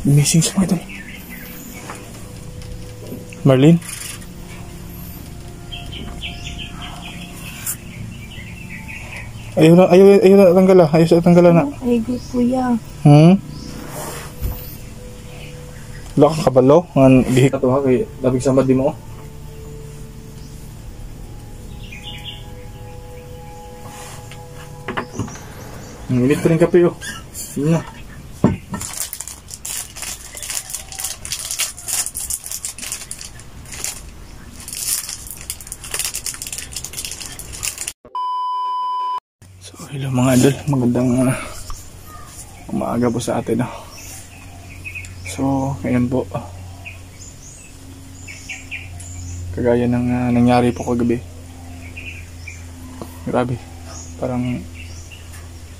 Missing sa mga idol. Marlene? Ayaw na tanggal ah. Ayaw sa tanggal na. Ay, kuya. Wala kang kabalo? Bihik na ito ha, kaya labig sa madi mo. Init pa rin kape oh. Yun na. So hello mga idol, magandang umaga po sa atin. So ngayon po, kagaya ng nangyari po kagabi. Grabe, parang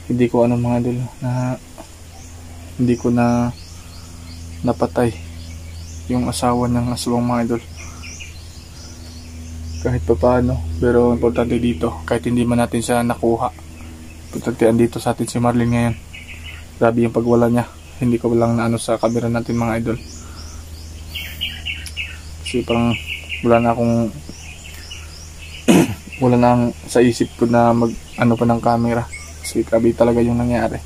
hindi ko mga idol na hindi ko na napatay yung asawa ng aswang mga idol. Kahit pa paano, pero importante dito, kahit hindi man natin siya nakuha, importante andito sa atin si Marlene ngayon. Grabe yung pagwala niya. Hindi ko lang naano sa camera natin mga idol. Kasi parang wala na akong wala na sa isip ko na mag pa ng camera. Kasi grabe talaga yung nangyari.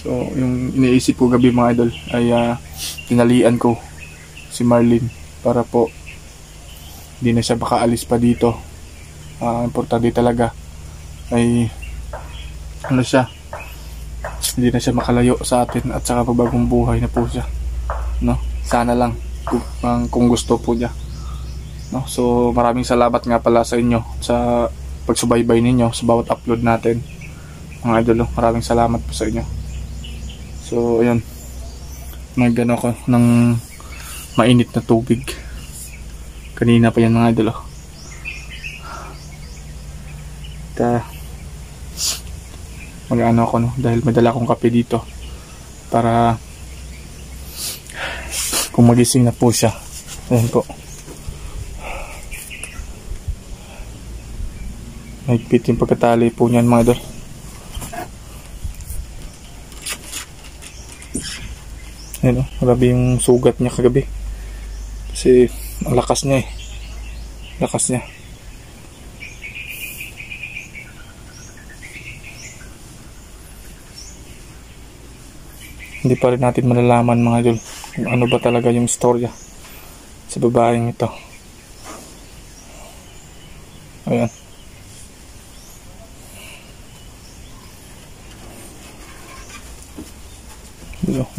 So yung iniisip ko gabi mga idol ay tinalian ko si Marlene para po hindi na siya makaalis pa dito. Importante talaga ay siya, hindi na siya makalayo sa atin at saka pagbagong buhay na po siya, no? Sana lang kung gusto po niya, no? So maraming salamat nga pala sa inyo sa pagsubaybay ninyo sa bawat upload natin mga idol. Maraming salamat po sa inyo. So ayun, nagano ako ng mainit na tubig kanina pa yan mga idol. Mag-ano ako dahil madala akong kape dito para kung magising na po siya. Ayan po, mahigpit yung pagkatali po niyan mga idol. Ayan o, grabe yung sugat niya kagabi kasi ang lakas niya lakas niya. Hindi pa rin natin malalaman mga idol kung ano ba talaga yung istorya sa babaeng ito. Ayan.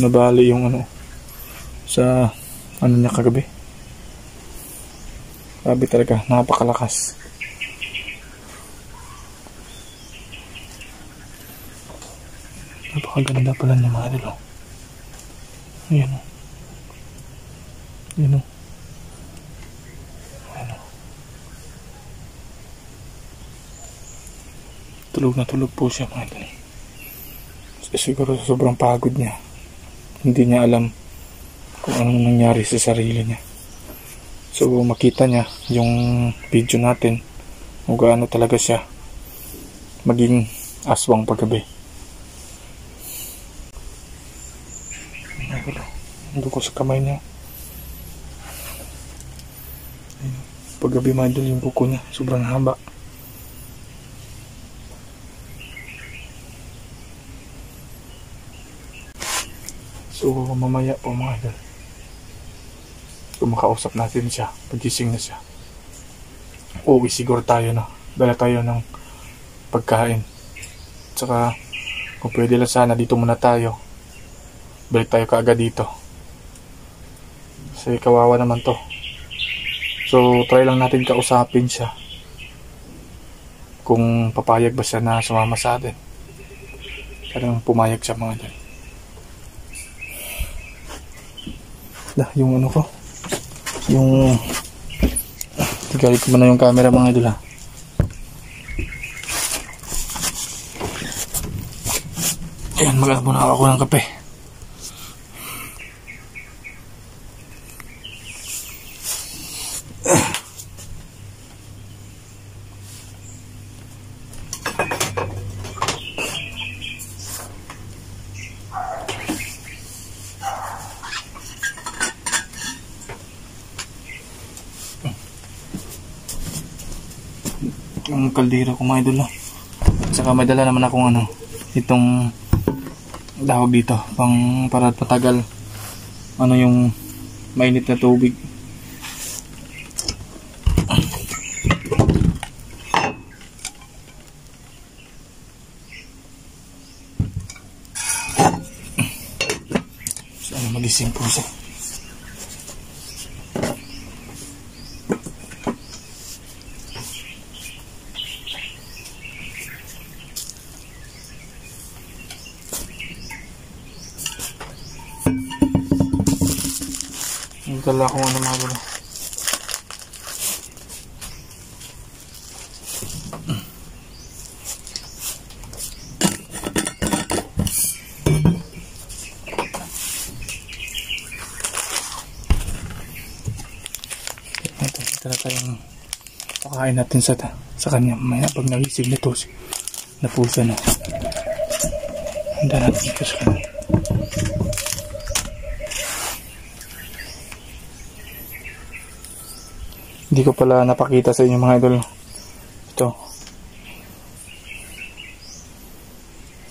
Nabali yung sa niya kagabi. Grabe talaga, napakalakas. Napakaganda pala niya mga idol. Ayan o. Ayan o. Ayan o. Tulog na tulog po siya mga idol. Siguro sobrang pagod niya. Hindi niya alam kung anong nangyari sa sarili niya. So makita niya yung video natin kung gaano talaga siya maging aswang paggabi. Ando ko sa kamay niya. Paggabi mga idol yung buko niya, sobrang haba. So mamaya po mga idol, kung makausap natin siya, pagising na siya, uwi siguro tayo na. Dala tayo ng pagkain. Tsaka kung pwede lang sana dito muna tayo. Balik tayo kaagad dito. Kasi kawawa naman to. So try lang natin kausapin siya. Kung papayag ba siya na sumama sa atin. Parang pumayag siya mga idol. Yung ko, yung tigalit ko muna yung camera mga idol ha. Ayan, mag-ano muna ako ng kape. yung kaldero ko mga idol. Saka may dala naman akong itong dahog dito pang para patagal yung mainit na tubig. Sana magising po siya. Dala ko mga gulo. Ito na tayong pakain natin sa kanya. Maya pag nagising na to na po siya na. Handa natin ito sa kanya. Hindi ko pala napakita sa inyo mga idol. Ito.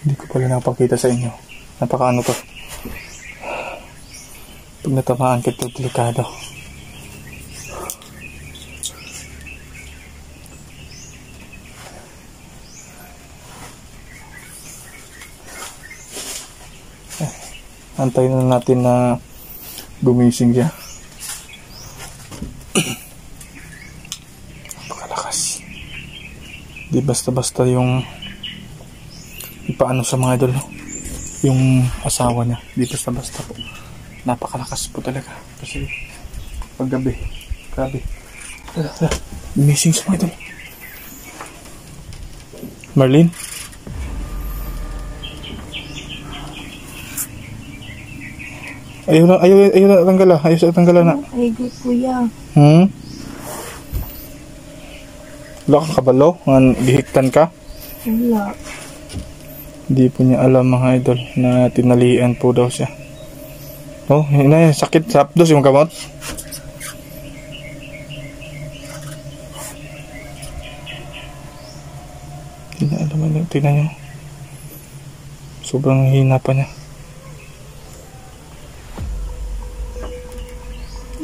Hindi ko pala napakita sa inyo. Napakaano to. Pag natamaan ka ito, delikado. Antayin na natin na gumising siya. Di basta-basta yung ipaano sa mga idol, yung asawa niya. Di basta-basta po. Napakalakas po talaga. Kasi paggabi, grabe. Missing sa mga idol. Marlene? Ayaw na tanggal. Ayaw sa tanggal na. Ay, good kuya. Wala kang kabalo? Gihiktan ka? Wala. Hindi po niya alam mga idol na tinalian po daw siya. Oh, sakit sa hapdos yung gamot. Hindi niya alam. Tingnan niyo. Sobrang hina pa niya.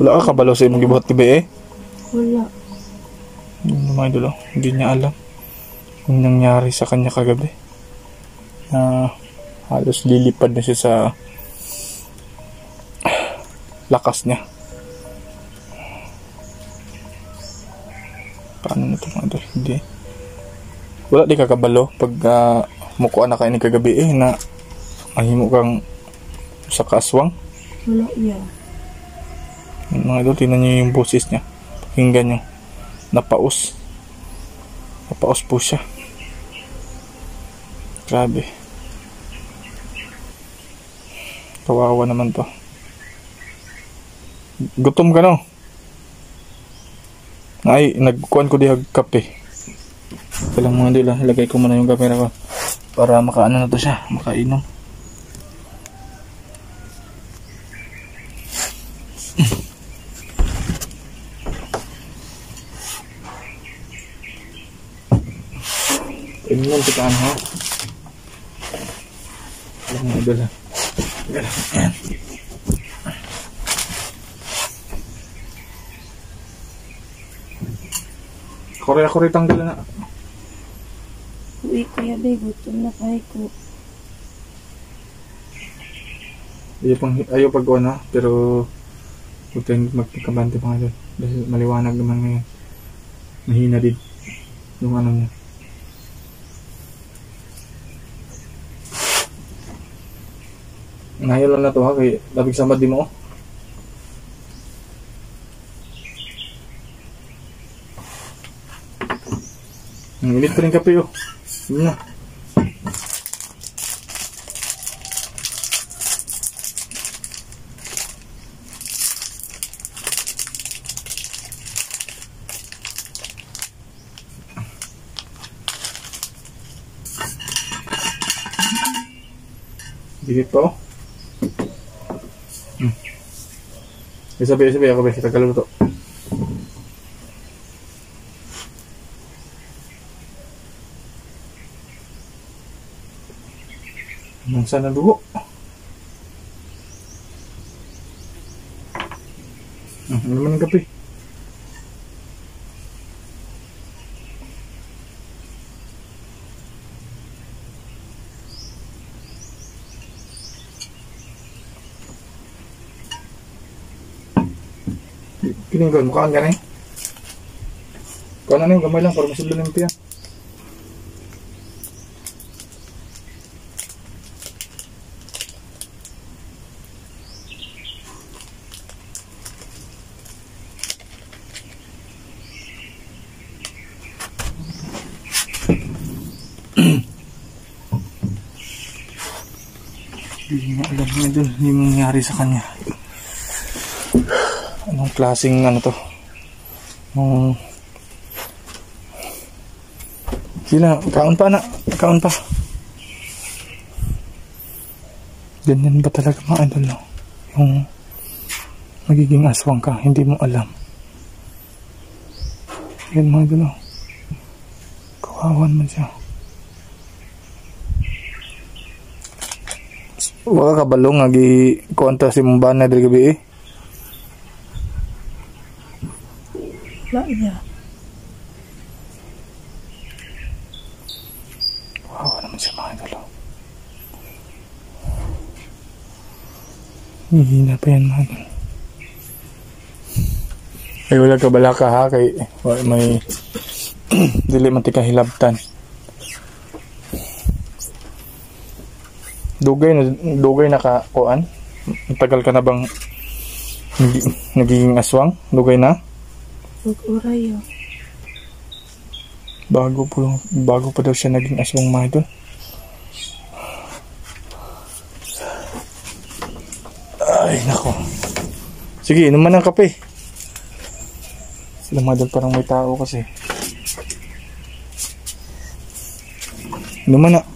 Wala ka kabalo sa imong gibuhat gabi eh? Wala. Yung mga idol, hindi niya alam yung nangyari sa kanya kagabi na halos lilipad na siya sa lakas niya. Paano na ito mga idol? Hindi. Wala di kakabalo pag mukuha na kayo ni kagabi na mahimo kang sa kaswang. Wala yan. Mga idol, tingnan niyo yung boses niya. Pakinggan niyo. Napaus po siya. Grabe. Kawawa naman to. Gutom ka no? Ay, nagkuhan ko di kape. Kailang mga dila, ilagay ko muna yung camera ko para makaano na to siya, makainom. Inom kita ha. Alam mo dala. Ayan. Kore tanggal na. Uy, kuya be, gutom na kayo ko. Ayaw pag pero huwag tayong magpagkabante mga doon. Dahil maliwanag naman ngayon. Mahina din yung niya. Ngayon lang na to ha, kay labig samad di mo. Init pa rin kape Yun na. Dikit pa Sabi ako ba, kita kaluto. Saan na dugo? Ano naman ang kape? Kininggon, mukhaan ka na eh. Kuha na yung gamay lang para masulun yung tiyan. Hindi nga alam nga doon yung nangyari sa kanya. Anong klaseng ano to? Sila, kaon pa na. Kaon pa. Ganyan ba talaga mga idol, no? Yung magiging aswang ka, hindi mo alam. Yan mga idol, no? Kawawan man siya. Wala ka balong agi kontra si Mumbana diri gabi eh. Wala niya. Wow, naman siya mga idol. Hihina pa yan mga idol. Ay wala ka bala ka ha kay may dili man ti kahilabtan. Dugay na ka kuan. Tagal ka na bang nagiging aswang? Dugay na? Uray yun. Bago pa daw siya naging aswang mga idol. Ay nako. Sige, inom man ng kape. Sila mga idol parang may tao kasi. Inom man na.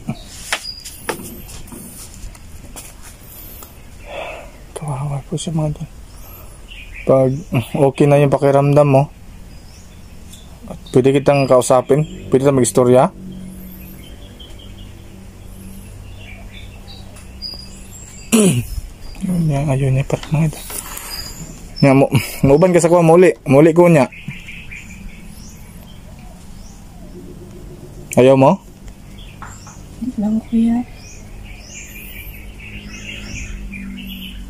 Kawawa po siya mga idol. Pag okay na yung pakiramdam mo, pwede kitang kausapin, pwede kitang mag-istorya. Ayun niya parang mga ito. Mauban ka sa kuha, muli ko niya. Ayaw mo? Lang kuya.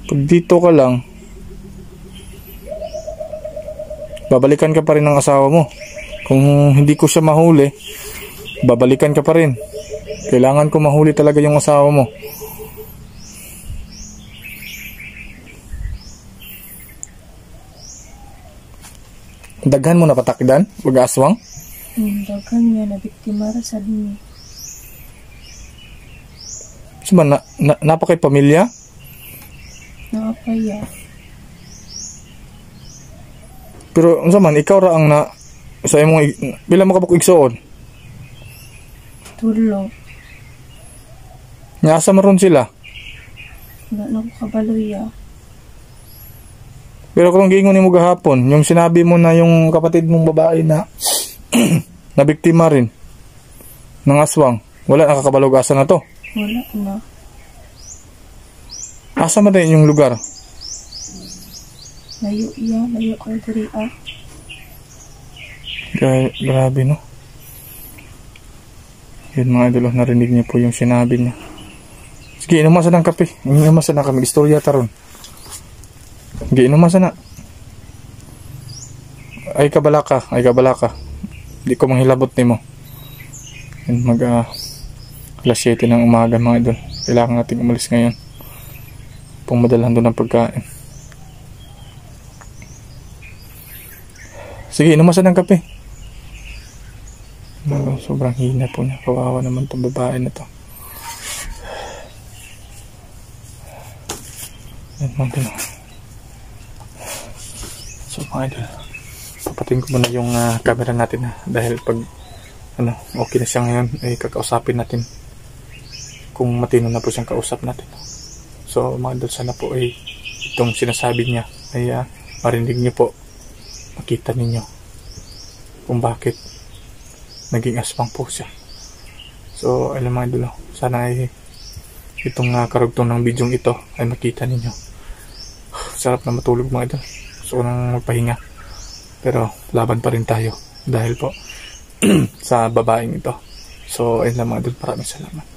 Pag dito ka lang, babalikan ka pa rin ng asawa mo. Kung hindi ko siya mahuli, babalikan ka pa rin. Kailangan ko mahuli talaga yung asawa mo. Daghan mo na patakdan, mag-aswang. Daghan niya na biktima ra sa dini. Suma napakay pamilya? Nakapaya. Pero unsa man ikaw ra ang na sa imong pila mo kabuk igsuon? Tulo. Nya asa maron sila? Wala na ko kabaloya. Pero kung giingon nimo gahapon, yung sinabi mo na yung kapatid mong babae na na biktima rin ng aswang, wala nakakabalugasan na to. Wala na. Asa man din yung lugar? Layo iya, layo ka diri ah. Grabe no. Yun mga idol, narinig niyo po yung sinabi niya. Sige, inumasan ng kape. Inumasan na kami, istorya taron. Sige, inumasan na. Ay kabala ka. Di ko manghilabot ni mo. Mag alas 7 ng umaga mga idol. Kailangan natin umalis ngayon. Pumadalhan doon ng pagkain. Sige, inumasan ng kape. Sobrang hina po niya. Kawawa naman itong babae na to. Yan mga idol. So mga idol, papatin ko muna yung camera natin dahil pag okay na siya ngayon ay kakausapin natin kung matino na po siyang kausap natin. So mga idol, sana po ay itong sinasabi niya ay marinig niyo po, makita ninyo kung bakit naging aswang po siya. So alam mga idol, sana ay itong karugtong ng bidyong ito ay makita ninyo. Sarap na matulog mga idol. Gusto ko nang magpahinga. Pero laban pa rin tayo dahil po sa babaeng ito. So ayun lang mga idol, maraming salamat.